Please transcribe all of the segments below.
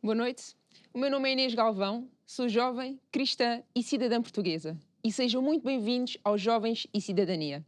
Boa noite. O meu nome é Inês Galvão, sou jovem, cristã e cidadã portuguesa. E sejam muito bem-vindos aos Jovens e Cidadania.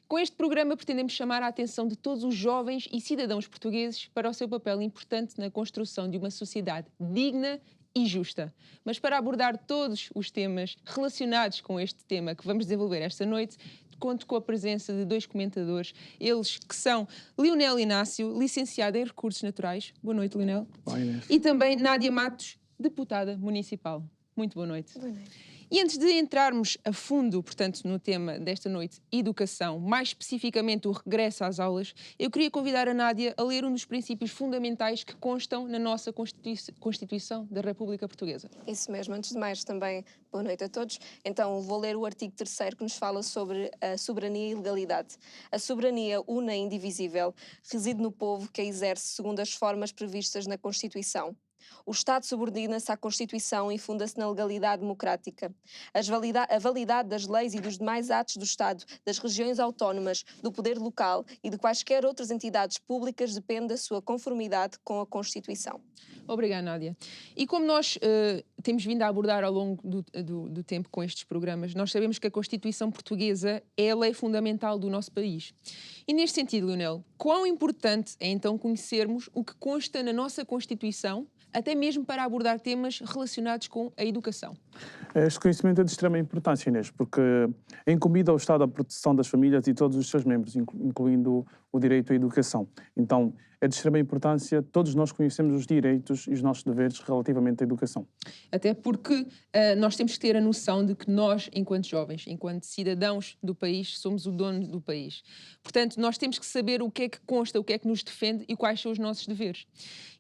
Com este programa pretendemos chamar a atenção de todos os jovens e cidadãos portugueses para o seu papel importante na construção de uma sociedade digna e justa. Mas para abordar todos os temas relacionados com este tema que vamos desenvolver esta noite, conto com a presença de dois comentadores, eles que são Leonel Inácio, licenciado em Recursos Naturais. Boa noite, Leonel. Boa noite. E também Nádia Matos, deputada municipal. Muito boa noite. Boa noite. E antes de entrarmos a fundo, portanto, no tema desta noite, educação, mais especificamente o regresso às aulas, eu queria convidar a Nádia a ler um dos princípios fundamentais que constam na nossa Constituição da República Portuguesa. Isso mesmo. Antes de mais, também boa noite a todos. Então, vou ler o artigo 3º que nos fala sobre a soberania e legalidade. A soberania una e inddivisível reside no povo que a exerce segundo as formas previstas na Constituição. O Estado subordina-se à Constituição e funda-se na legalidade democrática. A validade das leis e dos demais atos do Estado, das regiões autónomas, do poder local e de quaisquer outras entidades públicas depende da sua conformidade com a Constituição. Obrigada, Nádia. E como nós temos vindo a abordar ao longo do tempo com estes programas, nós sabemos que a Constituição Portuguesa é a lei fundamental do nosso país. E neste sentido, Leonel, quão importante é então conhecermos o que consta na nossa Constituição, até mesmo para abordar temas relacionados com a educação? Este conhecimento é de extrema importância, Inês, porque é incumbido ao Estado a proteção das famílias e todos os seus membros, incluindo o direito à educação. Então, é de extrema importância todos nós conhecemos os direitos e os nossos deveres relativamente à educação. Até porque nós temos que ter a noção de que nós, enquanto jovens, enquanto cidadãos do país, somos o dono do país. Portanto, nós temos que saber o que é que consta, o que é que nos defende e quais são os nossos deveres.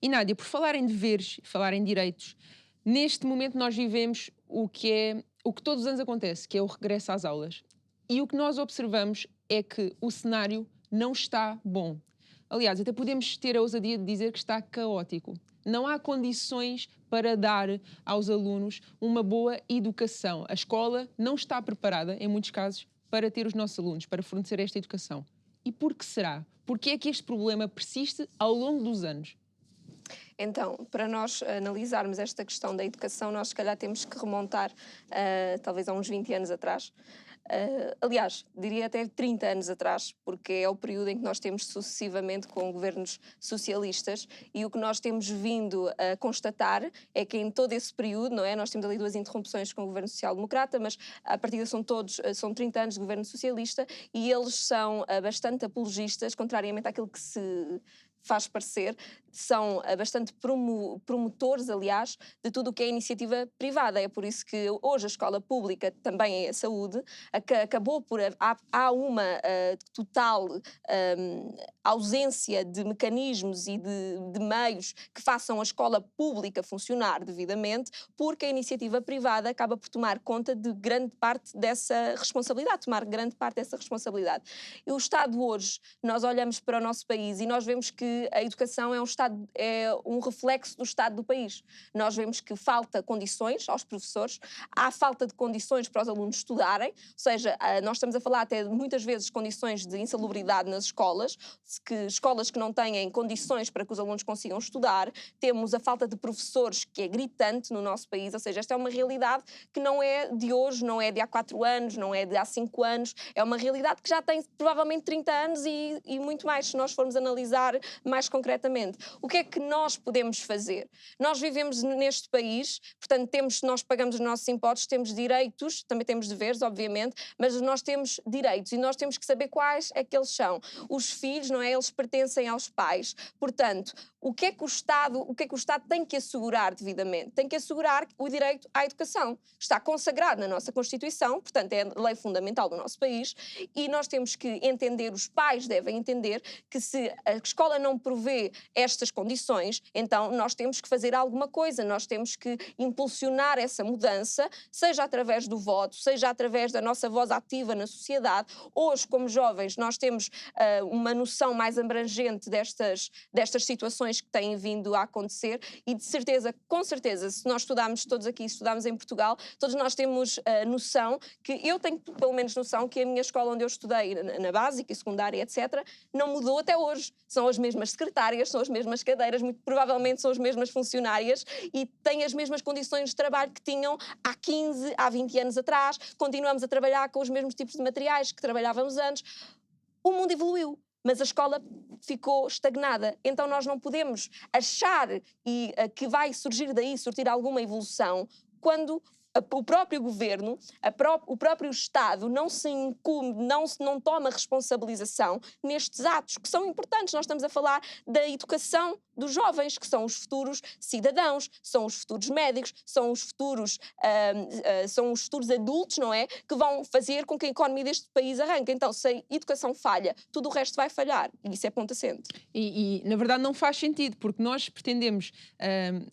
E Nádia, por falar em deveres, falar em direitos, neste momento nós vivemos o que todos os anos acontece, que é o regresso às aulas. E o que nós observamos é que o cenário não está bom. Aliás, até podemos ter a ousadia de dizer que está caótico. Não há condições para dar aos alunos uma boa educação. A escola não está preparada, em muitos casos, para ter os nossos alunos, para fornecer esta educação. E por que será? Por que é que este problema persiste ao longo dos anos? Então, para nós analisarmos esta questão da educação, nós se calhar temos que remontar talvez a uns 20 anos atrás. Aliás, diria até 30 anos atrás, porque é o período em que nós temos sucessivamente com governos socialistas, e o que nós temos vindo a constatar é que em todo esse período, não é? Nós temos ali 2 interrupções com o governo social-democrata, mas a partir são 30 anos de governo socialista, e eles são bastante apologistas, contrariamente àquilo que se faz parecer, são bastante promotores, aliás, de tudo o que é iniciativa privada. É por isso que hoje a escola pública também é a saúde, acabou por... Há uma total ausência de mecanismos e de meios que façam a escola pública funcionar devidamente, porque a iniciativa privada acaba por tomar conta de grande parte dessa responsabilidade, E o Estado hoje, nós olhamos para o nosso país e nós vemos que a educação é um reflexo do estado do país. Nós vemos que falta condições aos professores, há falta de condições para os alunos estudarem, ou seja, nós estamos a falar até muitas vezes condições de insalubridade nas escolas, escolas que não têm condições para que os alunos consigam estudar, temos a falta de professores que é gritante no nosso país, ou seja, esta é uma realidade que não é de hoje, não é de há 4 anos, não é de há 5 anos, é uma realidade que já tem provavelmente 30 anos e muito mais, se nós formos analisar mais concretamente. O que é que nós podemos fazer? Nós vivemos neste país, portanto, nós pagamos os nossos impostos, temos direitos, também temos deveres, obviamente, mas nós temos direitos e nós temos que saber quais é que eles são. Os filhos, não é? Eles pertencem aos pais. Portanto, o que é que o Estado tem que assegurar devidamente? Tem que assegurar o direito à educação. Está consagrado na nossa Constituição, portanto, é a lei fundamental do nosso país, e nós temos que entender, os pais devem entender que se a escola não provê estas condições, então nós temos que fazer alguma coisa, nós temos que impulsionar essa mudança, seja através do voto, seja através da nossa voz ativa na sociedade. Hoje, como jovens, nós temos uma noção mais abrangente destas situações situações que têm vindo a acontecer e de certeza, com certeza, se nós estudarmos todos aqui, estudarmos em Portugal, todos nós temos noção que, eu tenho pelo menos noção que a minha escola onde eu estudei, na básica e secundária, etc., não mudou até hoje. São as mesmas secretárias, são as mesmas cadeiras, muito provavelmente são as mesmas funcionárias e têm as mesmas condições de trabalho que tinham há 15, há 20 anos atrás. Continuamos a trabalhar com os mesmos tipos de materiais que trabalhávamos antes. O mundo evoluiu, mas a escola ficou estagnada. Então nós não podemos achar que vai surgir daí, surtir alguma evolução, quando o próprio governo, o próprio Estado não se incumbe, não toma responsabilização nestes atos que são importantes. Nós estamos a falar da educação dos jovens, que são os futuros cidadãos, são os futuros médicos, são os futuros adultos, não é? Que vão fazer com que a economia deste país arranque. Então, se a educação falha, tudo o resto vai falhar. E isso é ponto assente. E na verdade, não faz sentido, porque nós pretendemos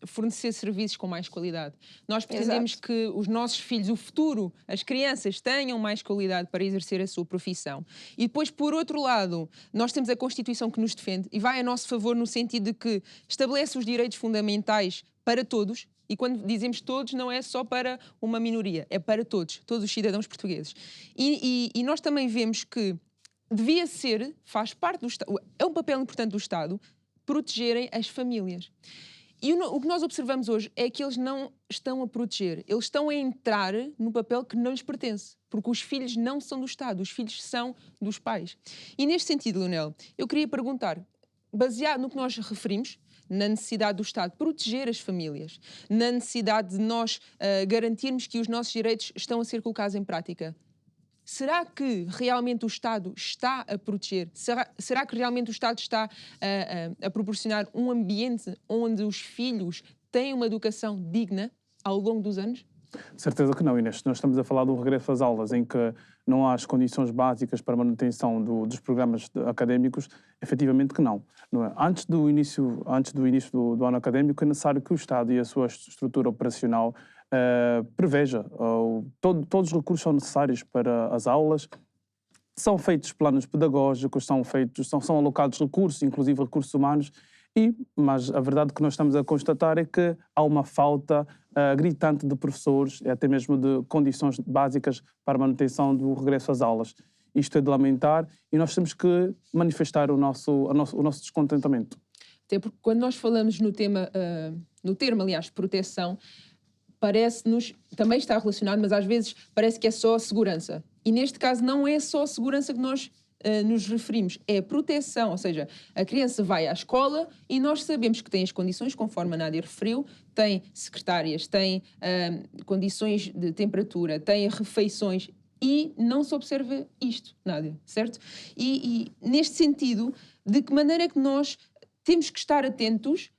fornecer serviços com mais qualidade. Nós pretendemos que os nossos filhos, o futuro, as crianças, tenham mais qualidade para exercer a sua profissão. E depois, por outro lado, nós temos a Constituição que nos defende e vai a nosso favor no sentido de que estabelece os direitos fundamentais para todos. E quando dizemos todos, não é só para uma minoria, é para todos os cidadãos portugueses. E nós também vemos que devia ser, faz parte do Estado, é um papel importante do Estado, protegerem as famílias. E o que nós observamos hoje é que eles não estão a proteger, eles estão a entrar no papel que não lhes pertence, porque os filhos não são do Estado, os filhos são dos pais. E neste sentido, Leonel, eu queria perguntar, baseado no que nós referimos, na necessidade do Estado proteger as famílias, na necessidade de nós garantirmos que os nossos direitos estão a ser colocados em prática, será que realmente o Estado está a proteger? Será que realmente o Estado está a proporcionar um ambiente onde os filhos têm uma educação digna ao longo dos anos? Certeza que não, Inês. Nós estamos a falar do regresso às aulas, em que não há as condições básicas para a manutenção dos programas académicos, efetivamente que não. Não é? Antes do início do ano académico, é necessário que o Estado e a sua estrutura operacional preveja todos os recursos são necessários para as aulas, são feitos planos pedagógicos, são alocados recursos, inclusive recursos humanos, mas a verdade que nós estamos a constatar é que há uma falta gritante de professores, até mesmo de condições básicas para a manutenção do regresso às aulas. Isto é de lamentar e nós temos que manifestar o nosso descontentamento. Até porque quando nós falamos no termo, aliás, proteção, parece-nos, também está relacionado, mas às vezes parece que é só a segurança. E neste caso não é só a segurança que nós nos referimos, é a proteção, ou seja, a criança vai à escola e nós sabemos que tem as condições, conforme a Nádia referiu, tem secretárias, tem condições de temperatura, tem refeições e não se observa isto, Nádia, certo? E neste sentido, de que maneira é que nós temos que estar atentos,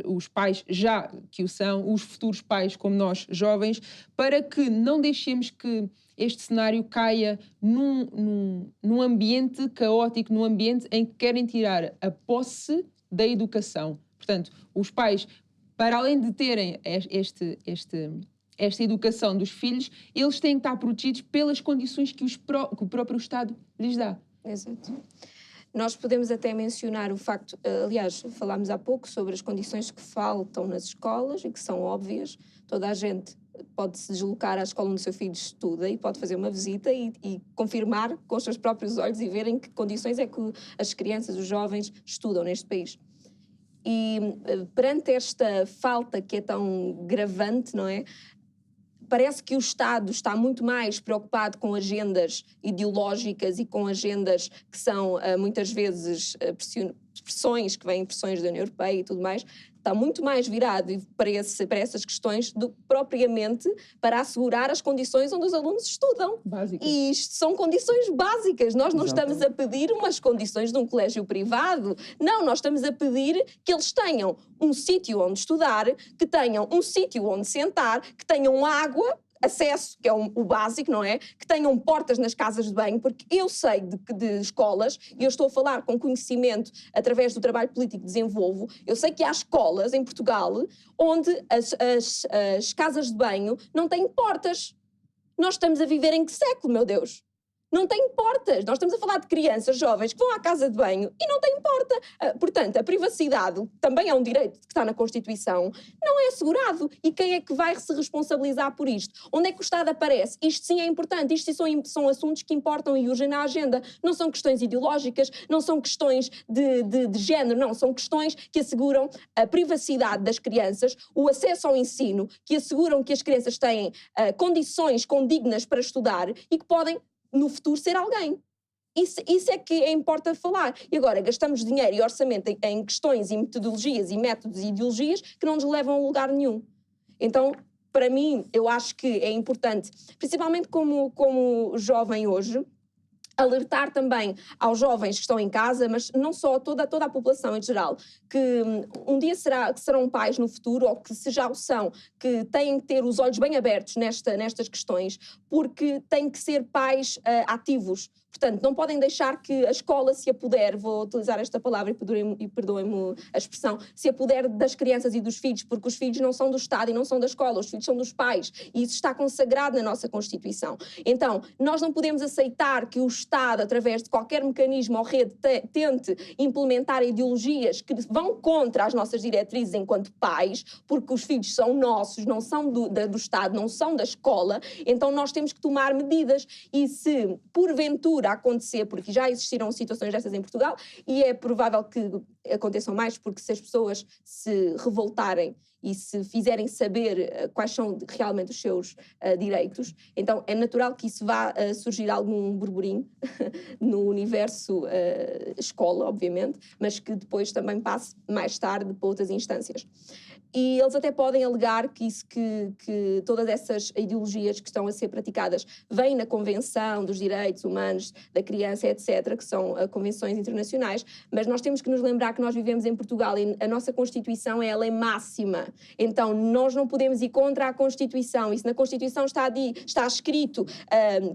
os pais já que o são, os futuros pais como nós, jovens, para que não deixemos que este cenário caia num ambiente caótico, num ambiente em que querem tirar a posse da educação. Portanto, os pais, para além de terem esta educação dos filhos, eles têm que estar protegidos pelas condições que o próprio Estado lhes dá. Exato. Nós podemos até mencionar o facto, aliás, falámos há pouco sobre as condições que faltam nas escolas e que são óbvias. Toda a gente pode se deslocar à escola onde o seu filho estuda e pode fazer uma visita e confirmar com os seus próprios olhos e ver em que condições é que as crianças, os jovens estudam neste país. E perante esta falta que é tão gravante, não é? Parece que o Estado está muito mais preocupado com agendas ideológicas e com agendas que são muitas vezes pressões, que vêm pressões da União Europeia e tudo mais, está muito mais virado para essas questões do que propriamente para assegurar as condições onde os alunos estudam. Básicas. E isto são condições básicas. Nós não estamos a pedir umas condições de um colégio privado. Não, nós estamos a pedir que eles tenham um sítio onde estudar, que tenham um sítio onde sentar, que tenham água, acesso, que é o básico, não é? Que tenham portas nas casas de banho, porque eu sei de escolas, e eu estou a falar com conhecimento através do trabalho político que desenvolvo, eu sei que há escolas em Portugal onde as casas de banho não têm portas. Nós estamos a viver em que século, meu Deus? Não têm portas. Nós estamos a falar de crianças jovens que vão à casa de banho e não têm porta. Portanto, a privacidade também é um direito que está na Constituição, não é assegurado. E quem é que vai se responsabilizar por isto? Onde é que o Estado aparece? Isto sim é importante. Isto sim são assuntos que importam e urgem na agenda. Não são questões ideológicas, não são questões de género, não. São questões que asseguram a privacidade das crianças, o acesso ao ensino, que asseguram que as crianças têm condições condignas para estudar e que podem no futuro ser alguém. Isso é que importa falar. E agora gastamos dinheiro e orçamento em questões e metodologias e métodos e ideologias que não nos levam a lugar nenhum. Então, para mim, eu acho que é importante, principalmente como jovem hoje, alertar também aos jovens que estão em casa, mas não só, toda a população em geral, que um dia serão pais no futuro, ou que se já o são, que têm que ter os olhos bem abertos nestas questões, porque têm que ser pais ativos. Portanto, não podem deixar que a escola se apoder, vou utilizar esta palavra e perdoem-me a expressão, se apoder das crianças e dos filhos, porque os filhos não são do Estado e não são da escola, os filhos são dos pais, e isso está consagrado na nossa Constituição. Então, nós não podemos aceitar que o Estado, através de qualquer mecanismo ou rede, tente implementar ideologias que vão contra as nossas diretrizes enquanto pais, porque os filhos são nossos, não são do Estado, não são da escola, então nós temos que tomar medidas. E se, porventura, acontecer, porque já existiram situações dessas em Portugal, e é provável que aconteçam mais, porque se as pessoas se revoltarem e se fizerem saber quais são realmente os seus direitos, então é natural que isso vá surgir algum burburinho no universo escola, obviamente, mas que depois também passe mais tarde para outras instâncias. E eles até podem alegar que todas essas ideologias que estão a ser praticadas vêm na Convenção dos Direitos Humanos da Criança, etc., que são convenções internacionais, mas nós temos que nos lembrar que nós vivemos em Portugal e a nossa Constituição é a lei máxima. Então, nós não podemos ir contra a Constituição. E se na Constituição está escrito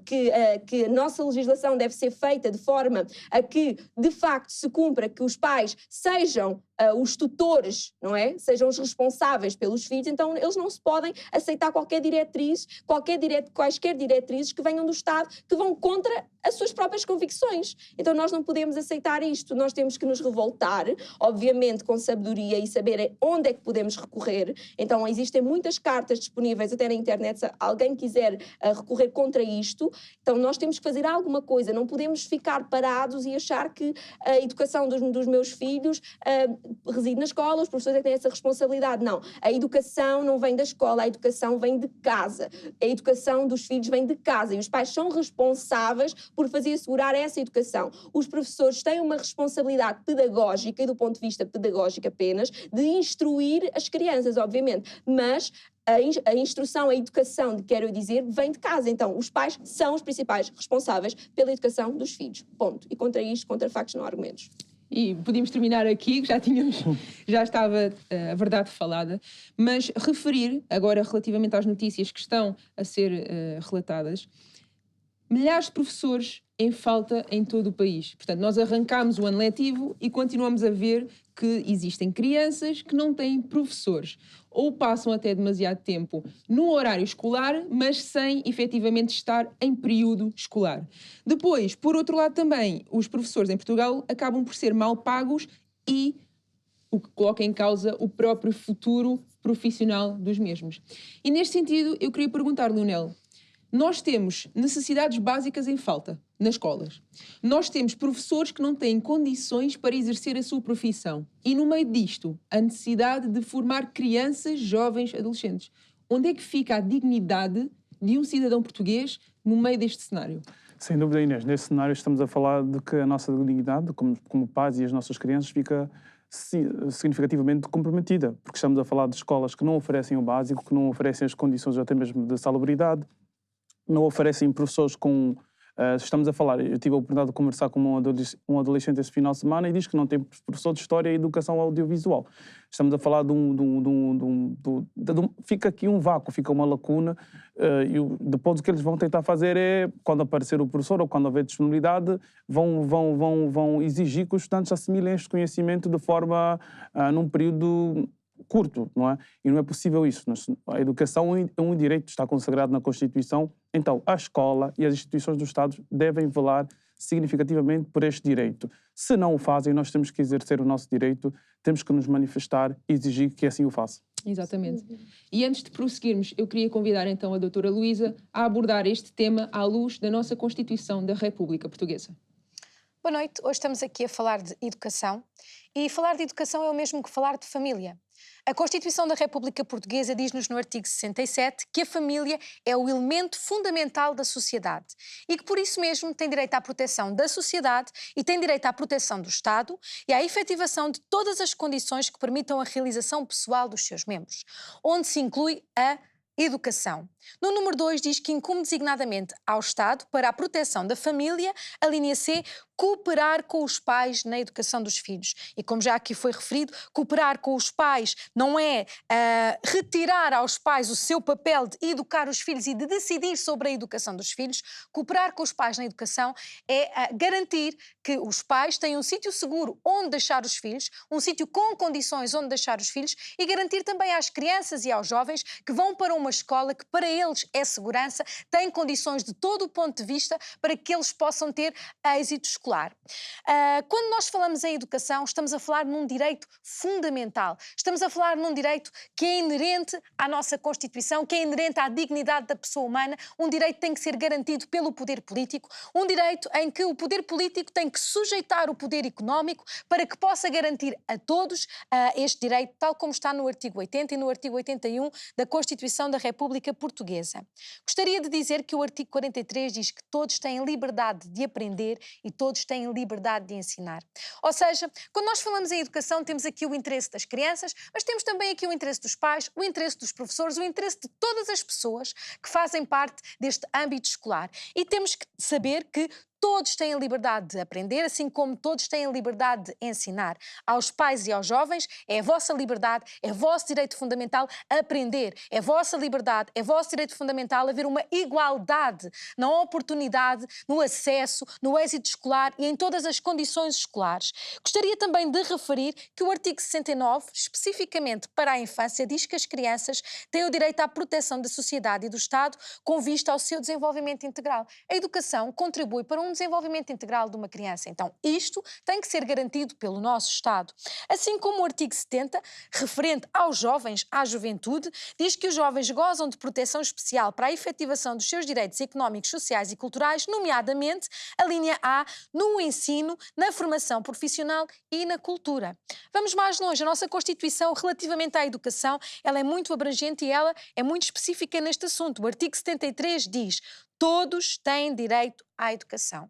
que a nossa legislação deve ser feita de forma a que, de facto, se cumpra, que os pais sejam os tutores, não é? Sejam os responsáveis pelos filhos, então eles não se podem aceitar qualquer diretriz, quaisquer diretrizes que venham do Estado, que vão contra as suas próprias convicções. Então nós não podemos aceitar isto, nós temos que nos revoltar, obviamente com sabedoria e saber onde é que podemos recorrer. Então existem muitas cartas disponíveis até na internet, se alguém quiser recorrer contra isto, então nós temos que fazer alguma coisa, não podemos ficar parados e achar que a educação dos meus filhos reside na escola, os professores é que têm essa responsabilidade. Não, a educação não vem da escola, a educação vem de casa. A educação dos filhos vem de casa e os pais são responsáveis por fazer assegurar essa educação. Os professores têm uma responsabilidade pedagógica, e do ponto de vista pedagógico apenas, de instruir as crianças, obviamente, mas a instrução, a educação, quero dizer, vem de casa. Então, os pais são os principais responsáveis pela educação dos filhos. Ponto. E contra isto, contra factos, não há argumentos. E podíamos terminar aqui, que já estava a verdade falada, mas referir, agora relativamente às notícias que estão a ser relatadas, milhares de professores em falta em todo o país. Portanto, nós arrancámos o ano letivo e continuamos a ver que existem crianças que não têm professores, ou passam até demasiado tempo no horário escolar, mas sem efetivamente estar em período escolar. Depois, por outro lado também, os professores em Portugal acabam por ser mal pagos e o que coloca em causa o próprio futuro profissional dos mesmos. E neste sentido, eu queria perguntar, Leonel, nós temos necessidades básicas em falta nas escolas. Nós temos professores que não têm condições para exercer a sua profissão. E no meio disto, a necessidade de formar crianças, jovens, adolescentes. Onde é que fica a dignidade de um cidadão português no meio deste cenário? Sem dúvida, Inês. Neste cenário estamos a falar de que a nossa dignidade, como pais e as nossas crianças, fica significativamente comprometida, porque estamos a falar de escolas que não oferecem o básico, que não oferecem as condições até mesmo de salubridade, não oferecem professores com... estamos a falar, eu tive a oportunidade de conversar com um adolescente esse final de semana e diz que não tem professor de História e Educação Audiovisual. Estamos a falar fica aqui um vácuo, fica uma lacuna, e depois o que eles vão tentar fazer é, quando aparecer o professor ou quando houver disponibilidade, vão exigir que os estudantes assimilem este conhecimento de forma, num período curto, não é? E não é possível isso. A educação é um direito, está consagrado na Constituição. Então, a escola e as instituições do Estado devem velar significativamente por este direito. Se não o fazem, nós temos que exercer o nosso direito, temos que nos manifestar e exigir que assim o façam. Exatamente. E antes de prosseguirmos, eu queria convidar então a doutora Luísa a abordar este tema à luz da nossa Constituição da República Portuguesa. Boa noite. Hoje estamos aqui a falar de educação e falar de educação é o mesmo que falar de família. A Constituição da República Portuguesa diz-nos no artigo 67 que a família é o elemento fundamental da sociedade e que por isso mesmo tem direito à proteção da sociedade e tem direito à proteção do Estado e à efetivação de todas as condições que permitam a realização pessoal dos seus membros, onde se inclui a educação. No número 2 diz que incumbe designadamente ao Estado, para a proteção da família, a linha C, cooperar com os pais na educação dos filhos. E como já aqui foi referido, cooperar com os pais não é retirar aos pais o seu papel de educar os filhos e de decidir sobre a educação dos filhos. Cooperar com os pais na educação é garantir que os pais tenham um sítio seguro onde deixar os filhos, um sítio com condições onde deixar os filhos e garantir também às crianças e aos jovens que vão para uma escola que para eles é segurança, tem condições de todo o ponto de vista para que eles possam ter êxito escolar. Quando nós falamos em educação, estamos a falar num direito fundamental. Estamos a falar num direito que é inerente à nossa Constituição, que é inerente à dignidade da pessoa humana, um direito que tem que ser garantido pelo poder político, um direito em que o poder político tem que sujeitar o poder económico para que possa garantir a todos este direito, tal como está no artigo 80 e no artigo 81 da Constituição da República Portuguesa. Gostaria de dizer que o artigo 43 diz que todos têm liberdade de aprender e todos têm liberdade de ensinar. Ou seja, quando nós falamos em educação, temos aqui o interesse das crianças, mas temos também aqui o interesse dos pais, o interesse dos professores, o interesse de todas as pessoas que fazem parte deste âmbito escolar. E temos que saber que todos têm a liberdade de aprender, assim como todos têm a liberdade de ensinar. Aos pais e aos jovens, é a vossa liberdade, é vosso direito fundamental aprender. É vossa liberdade, é vosso direito fundamental haver uma igualdade na oportunidade, no acesso, no êxito escolar e em todas as condições escolares. Gostaria também de referir que o artigo 69, especificamente para a infância, diz que as crianças têm o direito à proteção da sociedade e do Estado com vista ao seu desenvolvimento integral. A educação contribui para um desenvolvimento integral de uma criança. Então, isto tem que ser garantido pelo nosso Estado. Assim como o artigo 70, referente aos jovens, à juventude, diz que os jovens gozam de proteção especial para a efetivação dos seus direitos económicos, sociais e culturais, nomeadamente a linha A, no ensino, na formação profissional e na cultura. Vamos mais longe. A nossa Constituição, relativamente à educação, ela é muito abrangente e ela é muito específica neste assunto. O artigo 73 diz: todos têm direito à educação.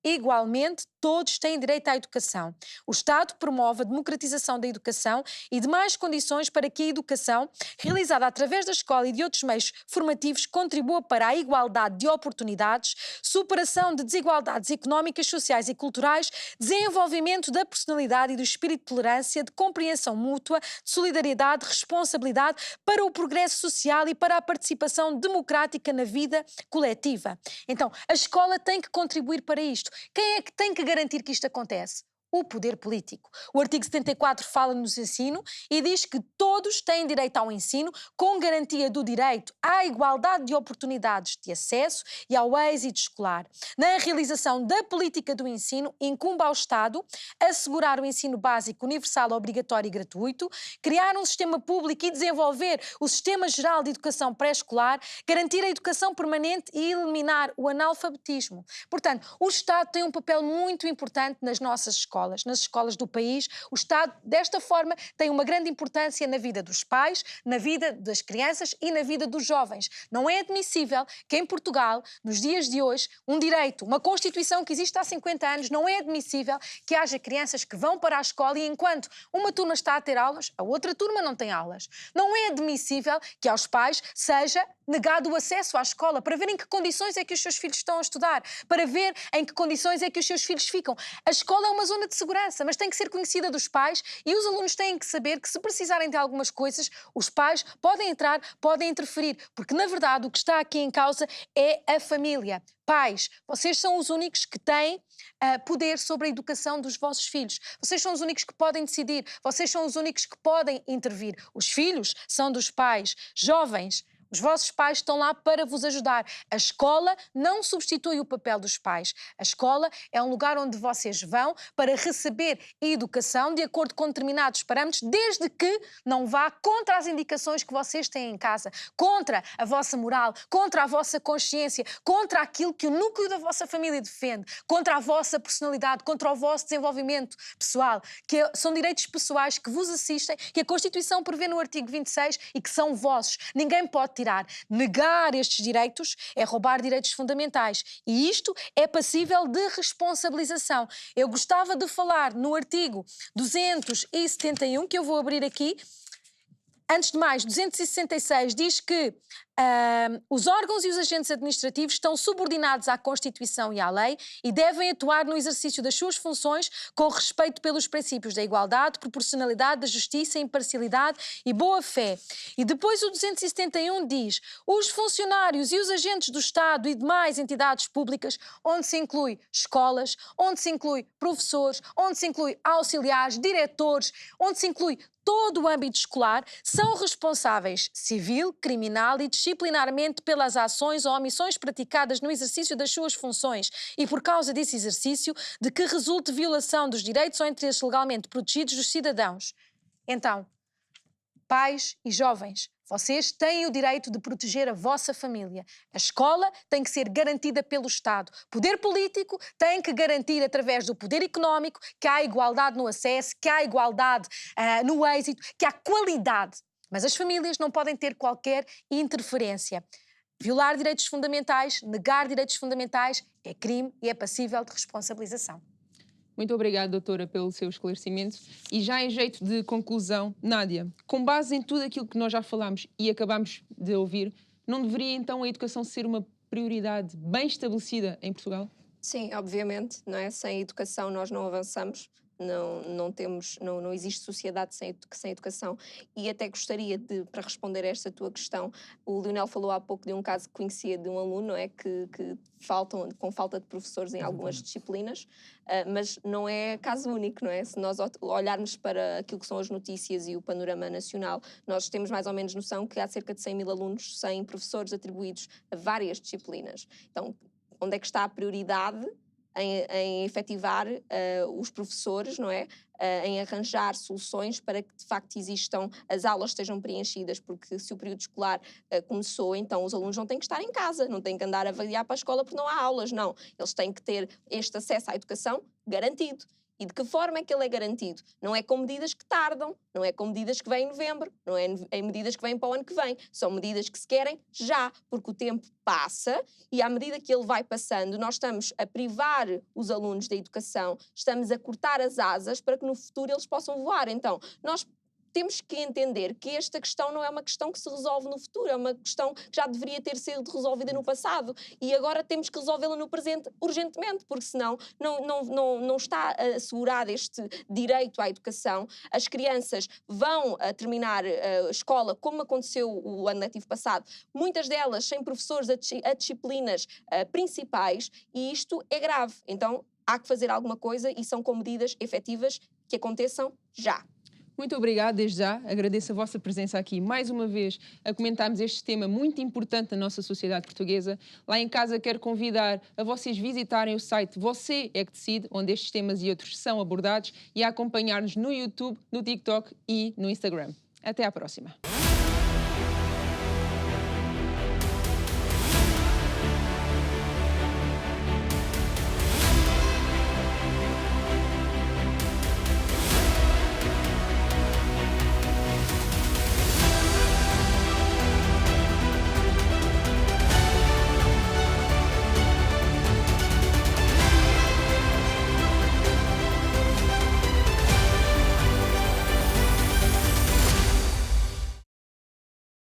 Igualmente, todos têm direito à educação. O Estado promove a democratização da educação e demais condições para que a educação, realizada através da escola e de outros meios formativos, contribua para a igualdade de oportunidades, superação de desigualdades económicas, sociais e culturais, desenvolvimento da personalidade e do espírito de tolerância, de compreensão mútua, de solidariedade, responsabilidade, para o progresso social e para a participação democrática na vida coletiva. Então, a escola tem que contribuir para isto. Quem é que tem que garantir que isto acontece? O poder político. O artigo 74 fala-nos ensino e diz que todos têm direito ao ensino com garantia do direito à igualdade de oportunidades de acesso e ao êxito escolar. Na realização da política do ensino, incumbe ao Estado assegurar o ensino básico universal, obrigatório e gratuito, criar um sistema público e desenvolver o Sistema Geral de Educação Pré-Escolar, garantir a educação permanente e eliminar o analfabetismo. Portanto, o Estado tem um papel muito importante nas nossas escolas. Nas escolas do país, o Estado, desta forma, tem uma grande importância na vida dos pais, na vida das crianças e na vida dos jovens. Não é admissível que em Portugal, nos dias de hoje, um direito, uma Constituição que existe há 50 anos, não é admissível que haja crianças que vão para a escola e enquanto uma turma está a ter aulas, a outra turma não tem aulas. Não é admissível que aos pais seja negado o acesso à escola, para ver em que condições é que os seus filhos estão a estudar, para ver em que condições é que os seus filhos ficam. A escola é uma zona de de segurança, mas tem que ser conhecida dos pais e os alunos têm que saber que se precisarem de algumas coisas, os pais podem entrar, podem interferir, porque na verdade o que está aqui em causa é a família. Pais, vocês são os únicos que têm poder sobre a educação dos vossos filhos. Vocês são os únicos que podem decidir. Vocês são os únicos que podem intervir. Os filhos são dos pais. Jovens, os vossos pais estão lá para vos ajudar. A escola não substitui o papel dos pais. A escola é um lugar onde vocês vão para receber educação de acordo com determinados parâmetros, desde que não vá contra as indicações que vocês têm em casa, contra a vossa moral, contra a vossa consciência, contra aquilo que o núcleo da vossa família defende, contra a vossa personalidade, contra o vosso desenvolvimento pessoal, são direitos pessoais que vos assistem, que a Constituição prevê no artigo 26 e que são vossos. Ninguém pode tirar. Negar estes direitos é roubar direitos fundamentais e isto é passível de responsabilização. Eu gostava de falar no artigo 271, que eu vou abrir aqui. Antes de mais, 266 diz que os órgãos e os agentes administrativos estão subordinados à Constituição e à lei e devem atuar no exercício das suas funções com respeito pelos princípios da igualdade, proporcionalidade, da justiça, imparcialidade e boa-fé. E depois o 271 diz: os funcionários e os agentes do Estado e demais entidades públicas, onde se inclui escolas, onde se inclui professores, onde se inclui auxiliares, diretores, onde se inclui todo o âmbito escolar, são responsáveis civil, criminal e disciplinarmente pelas ações ou omissões praticadas no exercício das suas funções e por causa desse exercício de que resulte violação dos direitos ou interesses legalmente protegidos dos cidadãos. Então, pais e jovens, vocês têm o direito de proteger a vossa família. A escola tem que ser garantida pelo Estado. O poder político tem que garantir, através do poder económico, que há igualdade no acesso, que há igualdade no êxito, que há qualidade. Mas as famílias não podem ter qualquer interferência. Violar direitos fundamentais, negar direitos fundamentais é crime e é passível de responsabilização. Muito obrigada, doutora, pelo seu esclarecimento. E já em jeito de conclusão, Nádia, com base em tudo aquilo que nós já falámos e acabámos de ouvir, não deveria então a educação ser uma prioridade bem estabelecida em Portugal? Sim, obviamente, não é? Sem educação nós não avançamos. Não existe sociedade sem educação. E até gostaria de, para responder a esta tua questão, o Lionel falou há pouco de um caso que conhecia de um aluno, não é? Que com falta de professores em algumas disciplinas, mas não é caso único, não é? Se nós olharmos para aquilo que são as notícias e o panorama nacional, nós temos mais ou menos noção que há cerca de 100 mil alunos sem professores atribuídos a várias disciplinas. Então, onde é que está a prioridade em efetivar os professores, não é? Em arranjar soluções para que de facto existam, as aulas estejam preenchidas, porque se o período escolar começou, então os alunos não têm que estar em casa, não têm que andar a vaguear para a escola porque não há aulas, não. Eles têm que ter este acesso à educação garantido. E de que forma é que ele é garantido? Não é com medidas que tardam, não é com medidas que vêm em novembro, não é em medidas que vêm para o ano que vem. São medidas que se querem já, porque o tempo passa e à medida que ele vai passando, nós estamos a privar os alunos da educação, estamos a cortar as asas para que no futuro eles possam voar. Então, nós temos que entender que esta questão não é uma questão que se resolve no futuro, é uma questão que já deveria ter sido resolvida no passado e agora temos que resolvê-la no presente urgentemente, porque senão não está assegurado este direito à educação. As crianças vão terminar a escola, como aconteceu o ano letivo passado, muitas delas sem professores a disciplinas principais, e isto é grave. Então há que fazer alguma coisa e são com medidas efetivas que aconteçam já. Muito obrigada, desde já. Agradeço a vossa presença aqui mais uma vez a comentarmos este tema muito importante na nossa sociedade portuguesa. Lá em casa quero convidar a vocês visitarem o site Você é que Decide, onde estes temas e outros são abordados, e a acompanhar-nos no YouTube, no TikTok e no Instagram. Até à próxima.